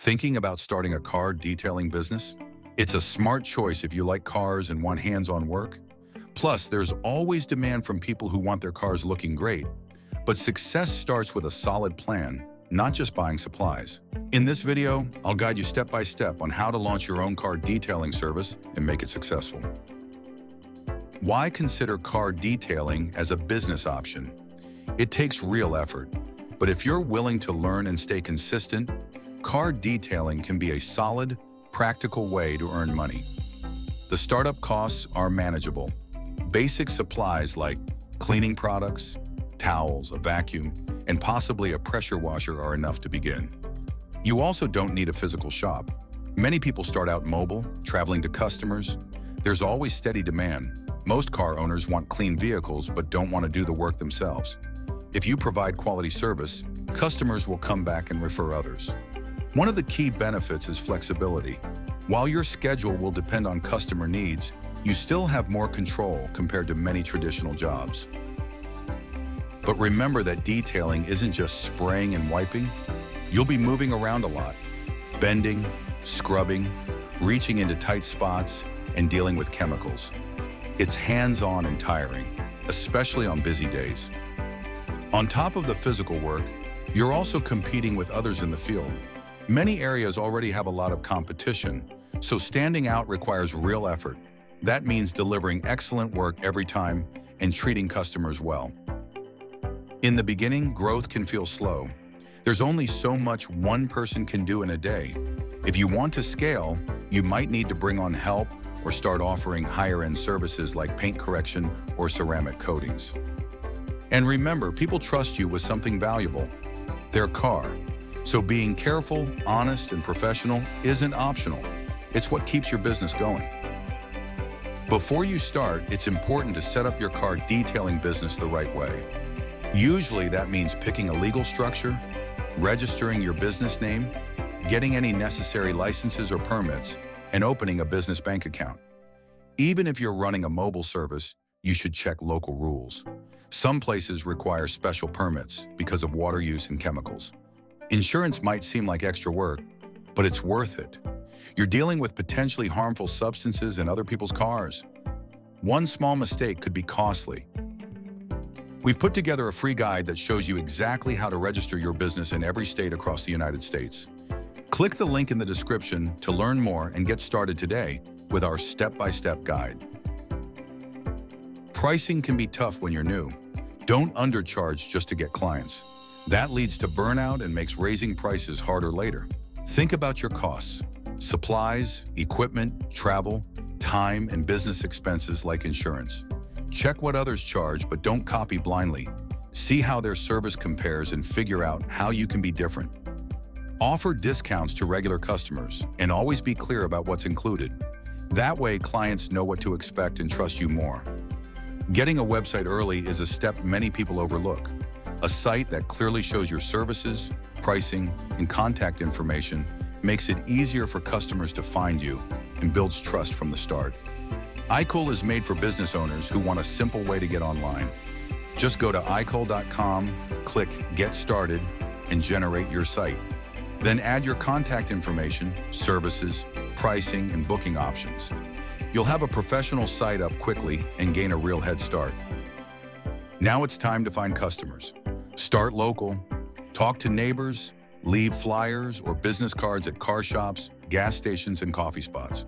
Thinking about starting a car detailing business? It's a smart choice if you like cars and want hands-on work. Plus, there's always demand from people who want their cars looking great. But success starts with a solid plan, not just buying supplies. In this video, I'll guide you step by step on how to launch your own car detailing service and make it successful. Why consider car detailing as a business option? It takes real effort, but if you're willing to learn and stay consistent, car detailing can be a solid, practical way to earn money. The startup costs are manageable. Basic supplies like cleaning products, towels, a vacuum, and possibly a pressure washer are enough to begin. You also don't need a physical shop. Many people start out mobile, traveling to customers. There's always steady demand. Most car owners want clean vehicles but don't want to do the work themselves. If you provide quality service, customers will come back and refer others. One of the key benefits is flexibility. While your schedule will depend on customer needs, you still have more control compared to many traditional jobs. But remember that detailing isn't just spraying and wiping. You'll be moving around a lot, bending, scrubbing, reaching into tight spots, and dealing with chemicals. It's hands-on and tiring, especially on busy days. On top of the physical work, you're also competing with others in the field. Many areas already have a lot of competition, so standing out requires real effort. That means delivering excellent work every time and treating customers well. In the beginning, growth can feel slow. There's only so much one person can do in a day. If you want to scale, you might need to bring on help or start offering higher-end services like paint correction or ceramic coatings. And remember, people trust you with something valuable, their car. So being careful, honest, and professional isn't optional. It's what keeps your business going. Before you start, it's important to set up your car detailing business the right way. Usually that means picking a legal structure, registering your business name, getting any necessary licenses or permits, and opening a business bank account. Even if you're running a mobile service, you should check local rules. Some places require special permits because of water use and chemicals. Insurance might seem like extra work, but it's worth it. You're dealing with potentially harmful substances in other people's cars. One small mistake could be costly. We've put together a free guide that shows you exactly how to register your business in every state across the United States. Click the link in the description to learn more and get started today with our step-by-step guide. Pricing can be tough when you're new. Don't undercharge just to get clients. That leads to burnout and makes raising prices harder later. Think about your costs: supplies, equipment, travel, time, and business expenses like insurance. Check what others charge, but don't copy blindly. See how their service compares and figure out how you can be different. Offer discounts to regular customers and always be clear about what's included. That way, clients know what to expect and trust you more. Getting a website early is a step many people overlook. A site that clearly shows your services, pricing, and contact information makes it easier for customers to find you and builds trust from the start. IKOL is made for business owners who want a simple way to get online. Just go to IKOL.com, click Get Started, and generate your site. Then add your contact information, services, pricing, and booking options. You'll have a professional site up quickly and gain a real head start. Now it's time to find customers. Start local, talk to neighbors, leave flyers or business cards at car shops, gas stations, and coffee spots.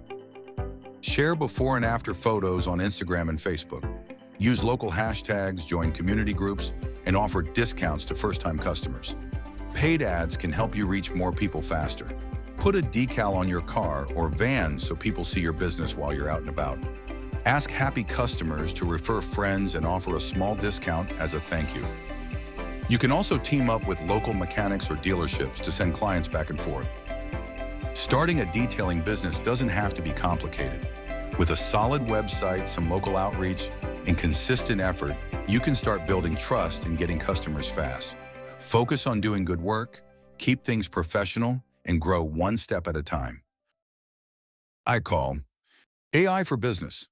Share before and after photos on Instagram and Facebook. Use local hashtags, join community groups, and offer discounts to first-time customers. Paid ads can help you reach more people faster. Put a decal on your car or van so people see your business while you're out and about. Ask happy customers to refer friends and offer a small discount as a thank you. You can also team up with local mechanics or dealerships to send clients back and forth. Starting a detailing business doesn't have to be complicated. With a solid website, some local outreach, and consistent effort, you can start building trust and getting customers fast. Focus on doing good work, keep things professional, and grow one step at a time. IKOL, AI for business.